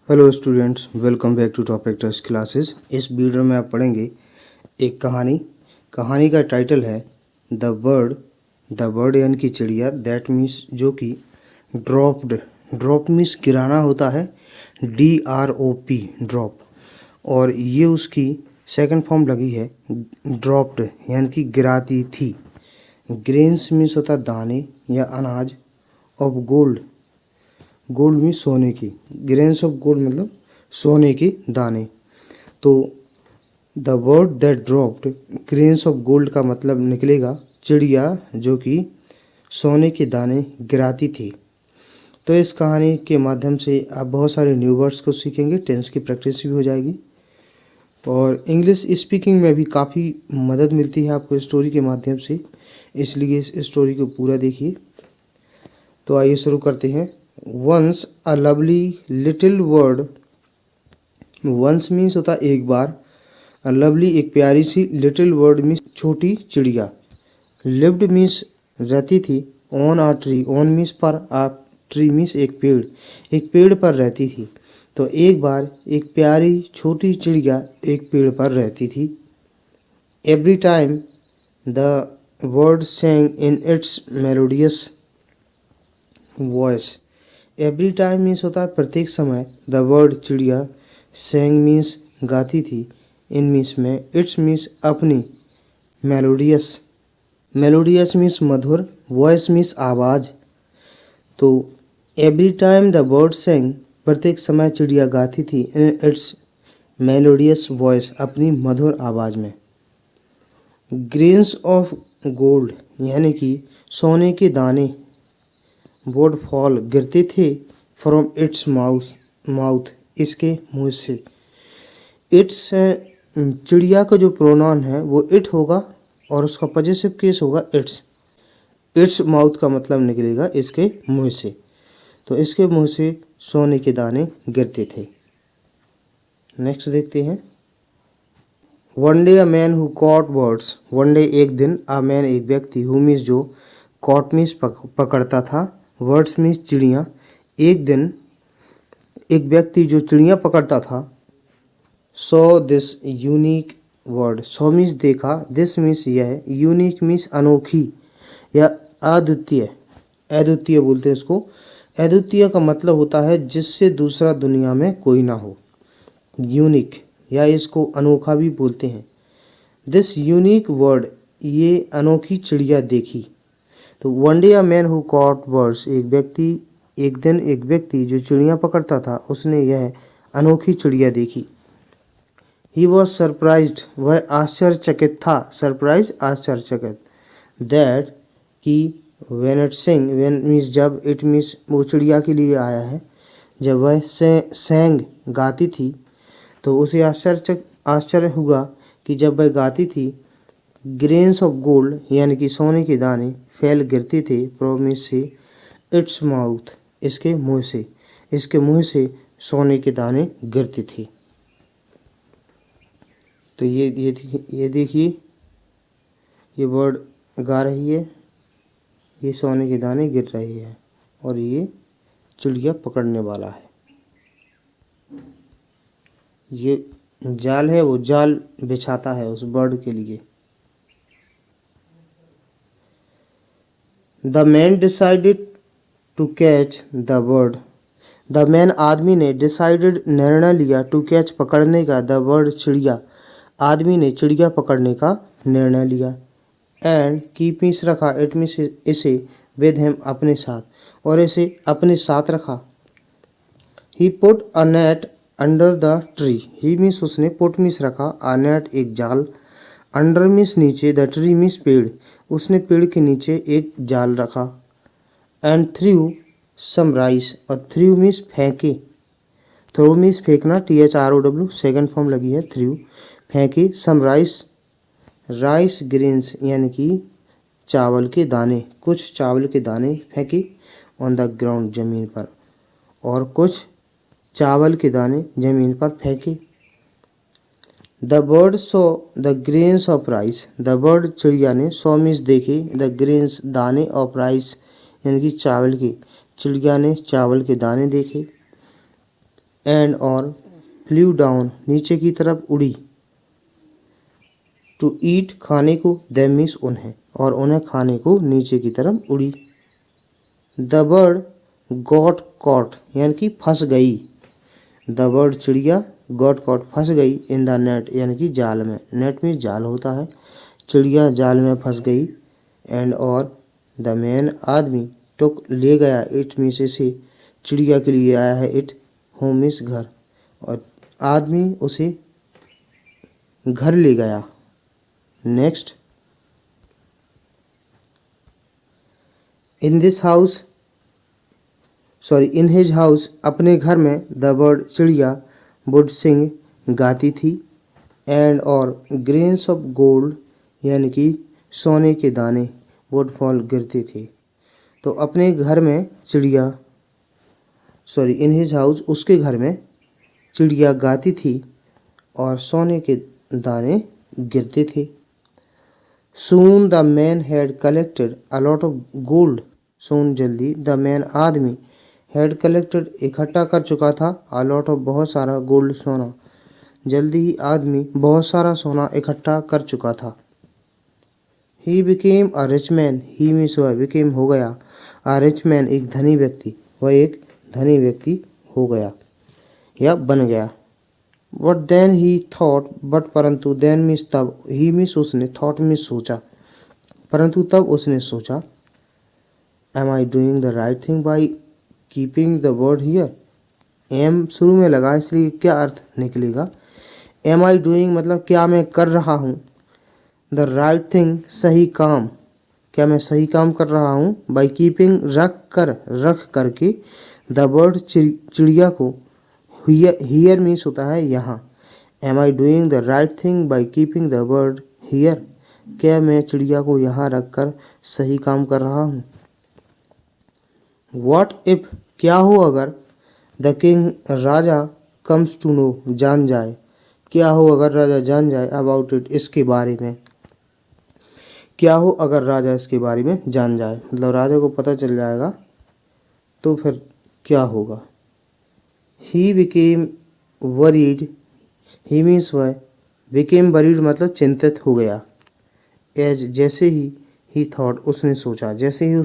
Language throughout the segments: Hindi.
Hello students, welcome back to topic test classes. इस वीडियो में आप पढ़ेंगे एक कहानी का टाइटल है द बर्ड यानी कि चिड़िया दैट मीन्स जो कि ड्रॉप मीन्स गिराना होता है, DROP ड्रॉप। और ये उसकी सेकंड फॉर्म लगी है ड्रॉप्ड यानी कि गिराती थी। ग्रेन्स मीन्स होता दाने या अनाज, ऑफ गोल्ड मीन्स सोने की, ग्रेन्स ऑफ गोल्ड मतलब सोने के दाने। तो the bird that dropped grains of gold का मतलब निकलेगा चिड़िया जो कि सोने के दाने गिराती थी। तो इस कहानी के माध्यम से आप बहुत सारे न्यू वर्ड्स को सीखेंगे, टेंस की प्रैक्टिस भी हो जाएगी और इंग्लिश स्पीकिंग में भी काफ़ी मदद मिलती है आपको स्टोरी के माध्यम से। इसलिए इस स्टोरी को पूरा देखिए। तो आइए शुरू करते हैं। Once a lovely little word, once means होता एक बार, अ लवली एक प्यारी सी, लिटिल वर्ड मीन्स छोटी चिड़िया, लिव्ड मीन्स रहती थी, on a tree, on means पर, आ ट्री मीन्स एक पेड़ पर रहती थी। तो एक बार एक प्यारी छोटी चिड़िया एक पेड़ पर रहती थी। Every time the word sang in its melodious voice, every time means होता है प्रत्येक समय, द वर्ड चिड़िया, सेंग मीन्स गाती थी, इन मीन्स में, इट्स मीन्स अपनी, मेलोडियस मीन्स मधुर, वॉइस मीन्स आवाज़। तो every time the bird Seng प्रत्येक समय चिड़िया गाती थी, इन इट्स मेलोडियस वॉइस अपनी मधुर आवाज़ में। ग्रेन्स ऑफ गोल्ड यानी कि सोने के दाने, वुड फॉल गिरते थे, फ्रॉम इट्स माउथ इसके मुंह से। इट्स चिड़िया का जो प्रोनाउन है वो इट होगा और उसका पॉजेसिव केस होगा इट्स माउथ का मतलब निकलेगा इसके मुंह से। तो इसके मुंह से सोने के दाने गिरते थे। नेक्स्ट देखते हैं। One day a man who caught birds, one day एक दिन, अ मैन एक व्यक्ति, हु मीन्स जो, कॉट मीन्स पकड़ता था, वर्ड्स मीन्स चिड़िया, एक दिन एक व्यक्ति जो चिड़िया पकड़ता था। So this unique word, so means देखा, दिस मीन्स यह, यूनिक मीन्स अनोखी या अद्वितीय बोलते हैं इसको। अद्वितीय का मतलब होता है जिससे दूसरा दुनिया में कोई ना हो, यूनिक, या इसको अनोखा भी बोलते हैं। दिस यूनिक वर्ड, ये अनोखी चिड़िया देखी। तो one day a man who caught birds, एक दिन एक व्यक्ति जो चिड़िया पकड़ता था उसने यह अनोखी चिड़िया देखी। ही वॉज सरप्राइज्ड, वह आश्चर्यचकित था, सरप्राइज आश्चर्यचकित, दैट कि, when it Seng, when means जब, इट मीन्स वो चिड़िया के लिए आया है, जब वह सेंग गाती थी तो उसे आश्चर्य हुआ कि जब वह गाती थी, ग्रेन्स ऑफ गोल्ड यानी कि सोने के दाने फैल गिरते थे, प्रोमिस से, इट्स माउथ इसके मुंह से सोने के दाने गिरते थे। तो ये देखिए, ये बर्ड गा रही है, ये सोने के दाने गिर रही है और ये चिड़िया पकड़ने वाला है। ये जाल है, वो जाल बिछाता है उस बर्ड के लिए। The man decided to catch the bird, the man आदमी ने, डिसाइडेड निर्णय लिया, टू कैच पकड़ने का, द बर्ड चिड़िया, आदमी ने चिड़िया पकड़ने का निर्णय लिया। एंड कीप मीन्स रखा, इट मीन्स इसे, विद हिम अपने साथ, और इसे अपने साथ रखा। He put a net under the tree, he means उसने, पुट मीन्स रखा, अ नेट एक जाल, अंडर मीन्स नीचे, द ट्री मीन्स पेड़, उसने पेड़ के नीचे एक जाल रखा। एंड थ्रू सम राइस, और थ्रू मीन्स फेंके, थ्रो मीन्स फेंकना, THROW सेकंड फॉर्म लगी है, थ्रू फेंके, सम राइस ग्रेन्स यानी कि चावल के दाने, कुछ चावल के दाने फेंके, ऑन द ग्राउंड जमीन पर, और कुछ चावल के दाने जमीन पर फेंके। The bird so the grains of rice, the bird चिड़िया ने, सो मीन्स देखे, द ग्रेन्स दाने, ऑफ राइस यानी कि चावल के, चिड़िया ने चावल के दाने देखे। एंड और फ्लू डाउन नीचे की तरफ उड़ी, टू ईट खाने को, देम मीन्स उन्हें, और उन्हें खाने को नीचे की तरफ उड़ी। द बर्ड गॉट कॉट यानी कि फंस गई, द बर्ड चिड़िया, गॉट कॉट फंस गई, इन द नेट यानी कि जाल में, नेट में जाल होता है, चिड़िया जाल में फंस गई, एंड और द मैन आदमी, टुक ले गया, इट मीन्स इसे, चिड़िया के लिए आया है इट, होम मीन्स घर, और आदमी उसे घर ले गया। Next, in this house in his house अपने घर में, द बर्ड चिड़िया, वुड सिंग गाती थी, एंड और ग्रेन्स ऑफ गोल्ड यानी कि सोने के दाने, वुड फॉल गिरते थे। तो अपने घर में चिड़िया, इन हिज हाउस उसके घर में चिड़िया गाती थी और सोने के दाने गिरते थे। Soon the man had collected a lot of gold, soon जल्दी, द मैन आदमी, हैड कलेक्टेड इकट्ठा कर चुका था, अ लॉट ऑफ बहुत सारा, गोल्ड सोना, जल्दी ही आदमी बहुत सारा सोना इकट्ठा कर चुका था। He became a rich man, he means वह, बिकेम हो गया, अ रिच मैन एक धनी व्यक्ति, वह एक धनी व्यक्ति हो गया या बन गया। But then he thought, but परंतु, देन मीन्स तब, ही मीन्स उसने, थॉट मीन्स सोचा, परंतु तब उसने सोचा, am I doing the right thing by keeping the word here, am शुरू में लगा इसलिए क्या अर्थ निकलेगा, एम आई डूइंग मतलब क्या मैं कर रहा हूँ, द राइट थिंग सही काम, क्या मैं सही काम कर रहा हूँ, बाई कीपिंग रख करके, द बर्ड चिड़िया को, हियर मीन्स होता है यहाँ, am I doing the right thing by keeping the bird here, क्या मैं चिड़िया को यहाँ रख कर सही काम कर रहा हूँ। वॉट इफ क्या हो अगर, द किंग राजा, कम्स टू नो जान जाए, क्या हो अगर राजा जान जाए, अबाउट इट इसके बारे में, क्या हो अगर राजा इसके बारे में जान जाए, मतलब राजा को पता चल जाएगा तो फिर क्या होगा। He became worried, he means वह, बिकेम वरीड मतलब चिंतित हो गया, एज जैसे ही थॉट उसने सोचा, जैसे ही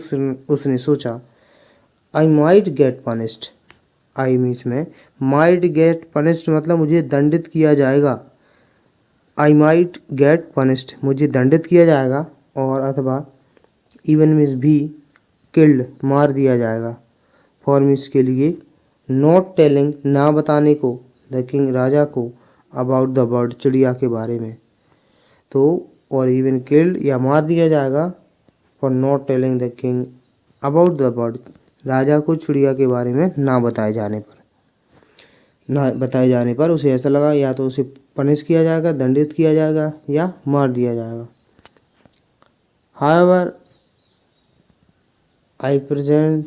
उसने सोचा, I might get punished, I means में, माइट गेट पनिश्ड मतलब मुझे दंडित किया जाएगा, आई माइट गेट पनिश्ड मुझे दंडित किया जाएगा, और अथवा इवन मीन्स भी, किल्ड मार दिया जाएगा, फॉर मीन्स के लिए, नॉट टेलिंग ना बताने को, द किंग राजा को, अबाउट द बर्ड चिड़िया के बारे में, तो और इवन किल्ड या मार दिया जाएगा, for not telling the king about the bird, राजा को चिड़िया के बारे में ना बताए जाने पर उसे ऐसा लगा या तो उसे पनिश किया जाएगा, दंडित किया जाएगा या मार दिया जाएगा। However I present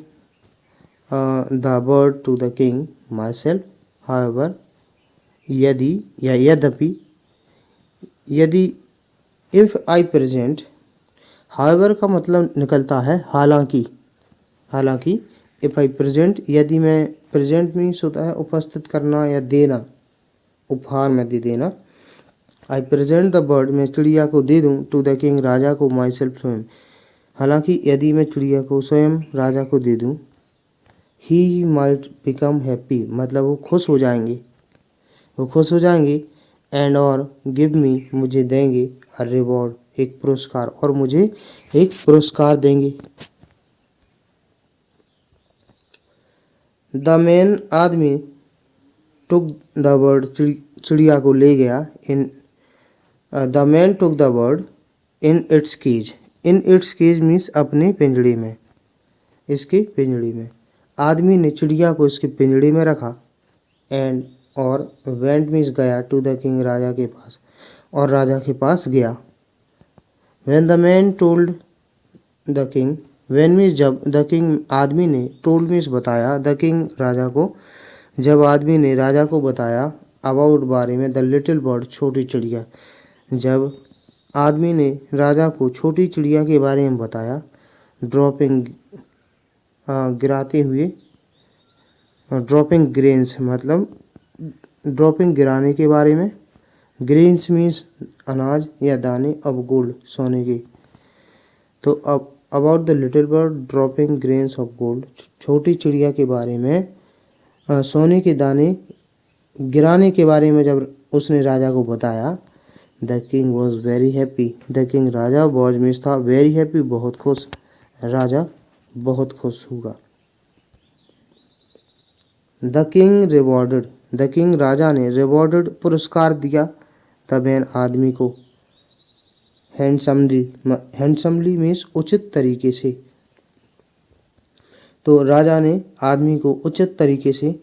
the bird to the king myself, however यदि या यद्यपि, यदि, इफ आई प्रेजेंट, हाउएवर का मतलब निकलता है हालांकि, हालांकि, इफ आई प्रेजेंट यदि मैं, प्रेजेंट मीन्स होता है उपस्थित करना या देना, उपहार में दे देना, आई प्रेजेंट द बर्ड मैं चिड़िया को दे दूँ, टू द किंग राजा को, माई सेल्फ स्वयं, हालांकि यदि मैं चिड़िया को स्वयं राजा को दे दूँ, ही माइट बिकम हैप्पी मतलब वो खुश हो जाएंगे, एंड और गिव मी मुझे देंगे, अ रिवॉर्ड एक पुरस्कार, और मुझे एक पुरस्कार देंगे। द मैन आदमी, टुक द बर्ड चिड़िया को ले गया, in the man took the bird in its cage, in its cage means अपने पिंजड़े में, इसके पिंजड़े में, आदमी ने चिड़िया को इसके पिंजड़े में रखा, एंड और वेंट मीन्स गया, टू द किंग राजा के पास, और राजा के पास गया। When the man told the king, when means जब, द किंग आदमी ने, टोल्ड मीन्स बताया, द किंग राजा को, जब आदमी ने राजा को बताया, अबाउट बारे में, द लिटिल बर्ड छोटी चिड़िया, जब आदमी ने राजा को छोटी चिड़िया के बारे में बताया, ड्रॉपिंग गिराते हुए, ड्रॉपिंग ग्रेन्स मतलब ड्रॉपिंग गिराने के बारे में। ग्रेन्स मीन्स अनाज या दाने, ऑफ गोल्ड सोने के। तो अब about the little bird dropping grains of gold, छोटी चिड़िया के बारे में सोने के दाने गिराने के बारे में जब उसने राजा को बताया, the king was very happy. The king राजा, वॉज मीन्स था, वेरी हैप्पी बहुत खुश, राजा बहुत खुश हुआ। The king rewarded, the king राजा ने रिवॉर्डेड पुरस्कार दिया, द मैन आदमी को, हैंडसमली, हैंडसमली मीन्स उचित तरीके से। तो राजा ने आदमी को उचित तरीके से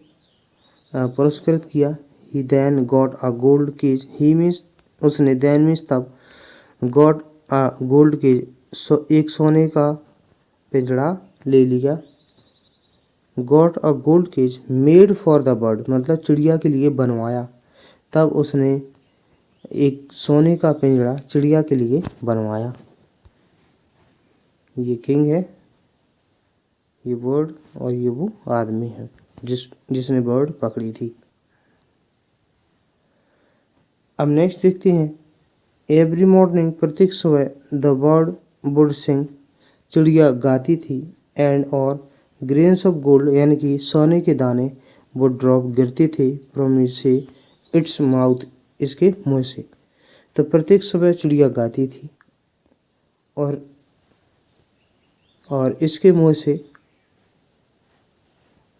पुरस्कृत किया। He then got a gold cage, he means उसने, देन मीन्स तब, गॉट अ गोल्ड केज एक सोने का पिंजड़ा ले लिया। Got a gold cage made for the bird मतलब चिड़िया के लिए बनवाया, तब उसने एक सोने का पिंजड़ा चिड़िया के लिए बनवाया। ये किंग है, ये बर्ड, और ये वो आदमी है जिसने बर्ड पकड़ी थी। अब नेक्स्ट देखते हैं। एवरी मॉर्निंग, प्रत्येक सुबह, द बर्ड वुड सिंग, चिड़िया गाती थी, एंड और ग्रेन्स ऑफ गोल्ड यानी कि सोने के दाने वो ड्रॉप गिरते थे फ्रॉम से इट्स माउथ, इसके मुंह से। तो प्रत्येक सुबह चिड़िया गाती थी और इसके मुंह से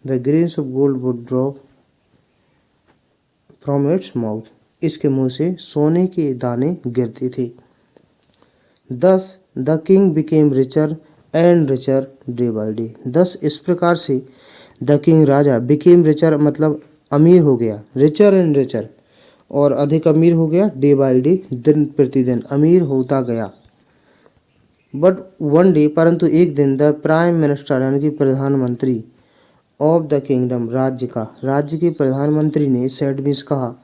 the grains of gold would drop from its mouth, इसके मुंह से सोने के दाने गिरते थे। Thus the king became richer and richer day by day, thus इस प्रकार से द किंग राजा बिकेम रिचर मतलब अमीर हो गया, रिचर एंड रिचर और अधिक अमीर हो गया, डे बाई डे दिन प्रतिदिन अमीर होता गया। बट वन डे परंतु एक दिन, द प्राइम मिनिस्टर यानी कि प्रधानमंत्री ऑफ द किंगडम राज्य के प्रधानमंत्री ने सेड मीन्स कहा,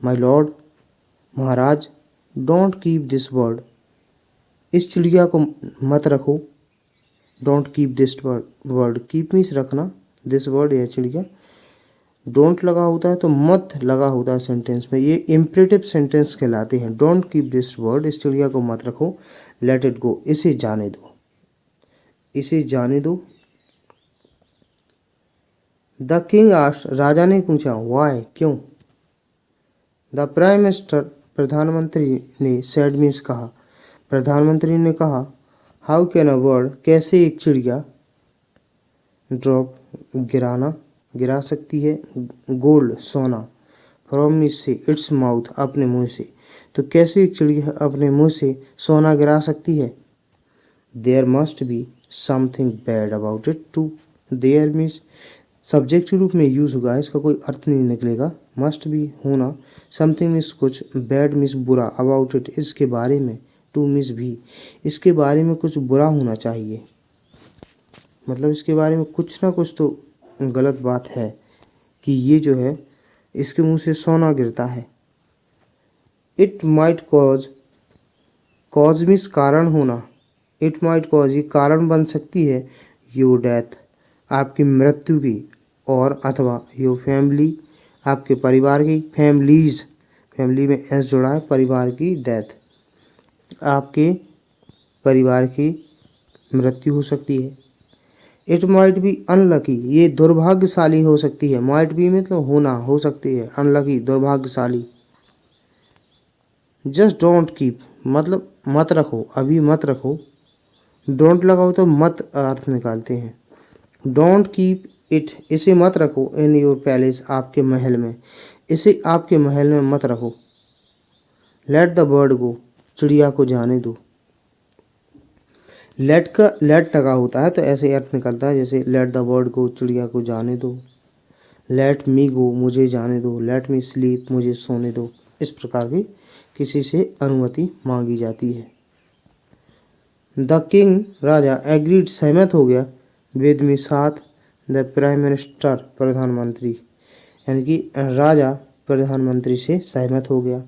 my Lord Maharaj, don't keep this bird, इस चिड़िया को मत रखो। Don't keep this bird, keep means रखना, दिस बर्ड या चिड़िया, डोंट लगा होता है तो मत लगा होता है सेंटेंस में, ये इम्परेटिव सेंटेंस कहलाते हैं। डोंट कीप दिस बर्ड, इस चिड़िया को मत रखो, लेट इट गो, इसे जाने दो, इसे जाने दो। द किंग आस्क्ड, राजा ने पूछा, व्हाई, क्यों। द प्राइम मिनिस्टर, प्रधानमंत्री ने, सेड मीन्स कहा, प्रधानमंत्री ने कहा, हाउ कैन अ बर्ड, कैसे एक चिड़िया, ड्रॉप गिरा सकती है, गोल्ड सोना, फ्रॉम मीन्स से, इट्स माउथ अपने मुंह से, तो कैसे एक चिड़िया अपने मुंह से सोना गिरा सकती है। There must be something bad about it too, there means subject के रूप में यूज होगा, इसका कोई अर्थ नहीं निकलेगा, मस्ट बी होना, समथिंग मीन्स कुछ, बैड मीन्स बुरा, अबाउट इट इसके बारे में, टू मीन्स भी, इसके बारे में कुछ बुरा होना चाहिए, मतलब इसके बारे में कुछ ना कुछ तो गलत बात है कि ये जो है इसके मुंह से सोना गिरता है। इट माइट कॉज मीन्स कारण होना, इट माइट कॉज ये कारण बन सकती है, योर डेथ आपकी मृत्यु की, और अथवा योर फैमिली आपके परिवार की, फैमिलीज फैमिली में एस जुड़ा है, परिवार की, डेथ आपके परिवार की मृत्यु हो सकती है। इट माइट बी अनलकी ये दुर्भाग्यशाली हो सकती है, माइट बी मतलब होना, हो सकती है, अनलकी दुर्भाग्यशाली। जस्ट डोंट कीप मतलब मत रखो, अभी मत रखो, डोंट लगाओ तो मत अर्थ निकालते हैं। डोंट कीप इट इसे मत रखो, इन योर पैलेस आपके महल में, इसे आपके महल में मत रखो। लेट द बर्ड गो चिड़िया को जाने दो। लेट का लेट लगा होता है तो ऐसे अर्थ निकलता है जैसे लेट द बर्ड गो चिड़िया को जाने दो, लेट मी गो मुझे जाने दो, लेट मी स्लीप मुझे सोने दो, इस प्रकार की किसी से अनुमति मांगी जाती है। द किंग राजा एग्रीड सहमत हो गया, विद मी साथ, द प्राइम मिनिस्टर प्रधानमंत्री यानी कि राजा प्रधानमंत्री से सहमत हो गया।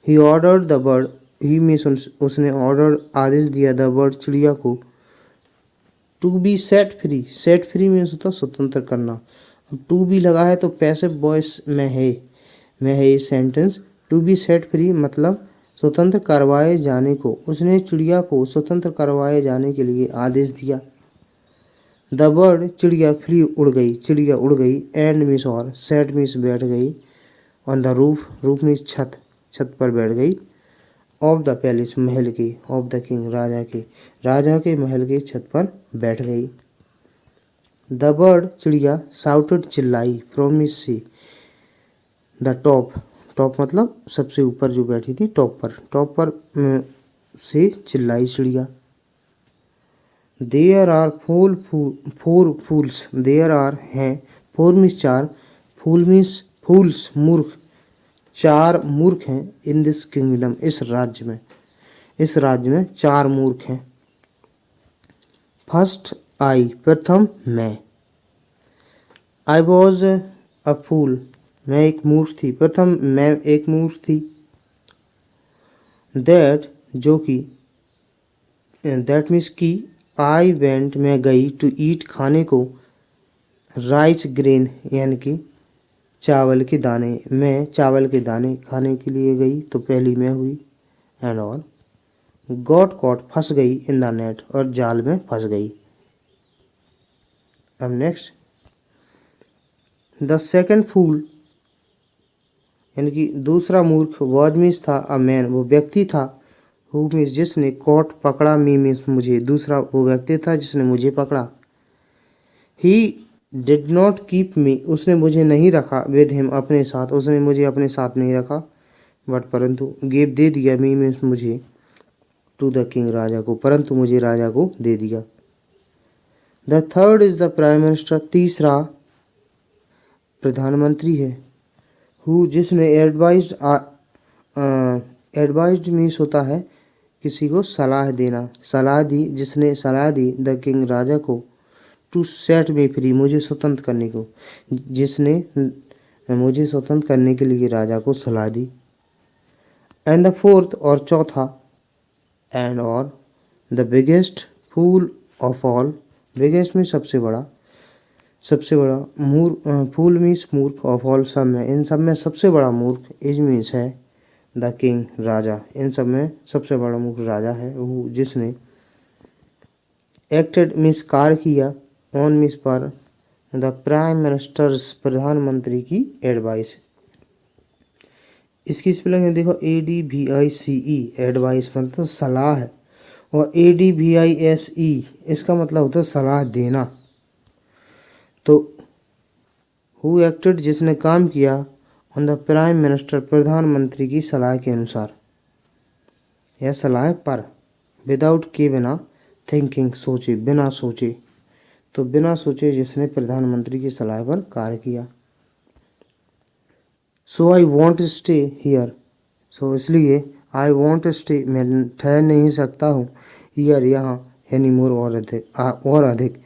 He ordered the bird he means उसने ऑर्डर आदेश दिया, द बर्ड चिड़िया को, to be set free means होता स्वतंत्र करना। अब टू बी लगा है तो पैसिव वॉइस में है ये sentence. To be set free मतलब स्वतंत्र करवाए जाने को, उसने चिड़िया को स्वतंत्र करवाए जाने के लिए आदेश दिया। द बर्ड चिड़िया फ्ली उड़ गई एंड मीन्स और सेट मीन्स बैठ गई ऑन द रूफ मीन्स छत पर बैठ गई ऑफ द पैलेस महल के, ऑफ द किंग राजा के महल के छत पर बैठ गई। द बर्ड चिड़िया साउटेड चिल्लाई from miss see the top मतलब सबसे ऊपर जो बैठी थी टॉप पर से चिल्लाई चिड़िया। There are four fools, there are हैं, फोर मीन्स चार, फूल मीन्स फूल्स मूर्ख, चार मूर्ख हैं इन दिस किंगडम इस राज्य में चार मूर्ख हैं। फर्स्ट आई प्रथम मैं, आई वॉज अ फूल मैं एक मूर्ख थी, प्रथम मैं एक मूर्ख थी। दैट जो कि दैट मीन्स की, आई वेंट मैं गई, टू ईट खाने को, राइस ग्रेन यानी कि चावल के दाने, मैं चावल के दाने खाने के लिए गई तो पहली मैं हुई। एंड और गॉट कॉट फंस गई इन द नेट और जाल में फंस गई। अब नेक्स्ट द सेकंड फूल यानी कि दूसरा मूर्ख, वॉज मीन्स था, अ मैन वो व्यक्ति था, हु मीन्स जिसने, कॉट पकड़ा, मी मीन्स मुझे, दूसरा वो व्यक्ति था जिसने मुझे पकड़ा। He did not keep me उसने मुझे नहीं रखा, विद हिम अपने साथ, उसने मुझे अपने साथ नहीं रखा, बट परंतु गिव दे दिया, मी मीन्स मुझे, टू द किंग राजा को, परंतु मुझे राजा को दे दिया। The third is the prime minister तीसरा प्रधानमंत्री है, हु जिसने एडवाइज्ड मीन्स होता है किसी को सलाह देना, सलाह दी, जिसने सलाह दी द किंग राजा को, टू सेट मी फ्री मुझे स्वतंत्र करने को, जिसने मुझे स्वतंत्र करने के लिए राजा को सलाह दी। एंड द फोर्थ और चौथा, एंड और the biggest fool of all, biggest में सबसे बड़ा फूल मीन्स मूर्ख, ऑफ ऑल सब में, इन सब में सबसे बड़ा मूर्ख, इज मीन्स है द किंग राजा, इन सब में सबसे बड़ा मूर्ख राजा है, वो जिसने एक्टेड मीन्स कार्य किया, ऑन मीन्स पर, द प्राइम मिनिस्टर्स प्रधानमंत्री की एडवाइस। इसकी स्पेलिंग है देखो, ADVICE एडवाइस मतलब सलाह है, और ADVISE इसका मतलब होता है सलाह देना। तो हु एक्टेड जिसने काम किया, ऑन द प्राइम मिनिस्टर प्रधानमंत्री की सलाह के अनुसार या सलाह पर, विदाउट के बिना, थिंकिंग सोचे, बिना सोचे, तो बिना सोचे जिसने प्रधानमंत्री की सलाह पर कार्य किया। सो आई वॉन्ट स्टे हियर, सो इसलिए आई वॉन्ट स्टे मैं ठहर नहीं सकता हूँ, हियर यहाँ, एनी मोर और अधिक,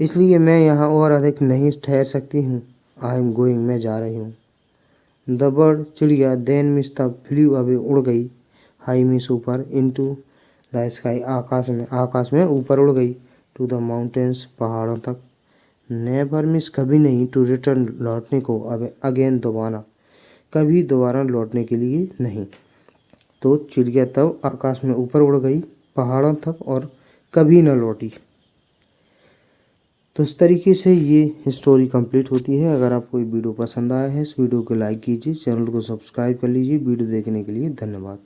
इसलिए मैं यहाँ और अधिक नहीं ठहर सकती हूँ। आई एम गोइंग मैं जा रही हूँ। द बर्ड चिड़िया, देन मीन्स तब, फ्लू अवे उड़ गई, हाई मीन्स ऊपर, इनटू द स्काई आकाश में ऊपर उड़ गई, टू द माउंटेन्स पहाड़ों तक, नेवर मीन्स कभी नहीं, टू रिटर्न लौटने को, अब अगेन दोबारा, कभी दोबारा लौटने के लिए नहीं। तो चिड़िया तब आकाश में ऊपर उड़ गई पहाड़ों तक और कभी न लौटी। तो इस तरीके से ये स्टोरी कंप्लीट होती है। अगर आपको ये वीडियो पसंद आया है, इस वीडियो को लाइक कीजिए, चैनल को सब्सक्राइब कर लीजिए। वीडियो देखने के लिए धन्यवाद।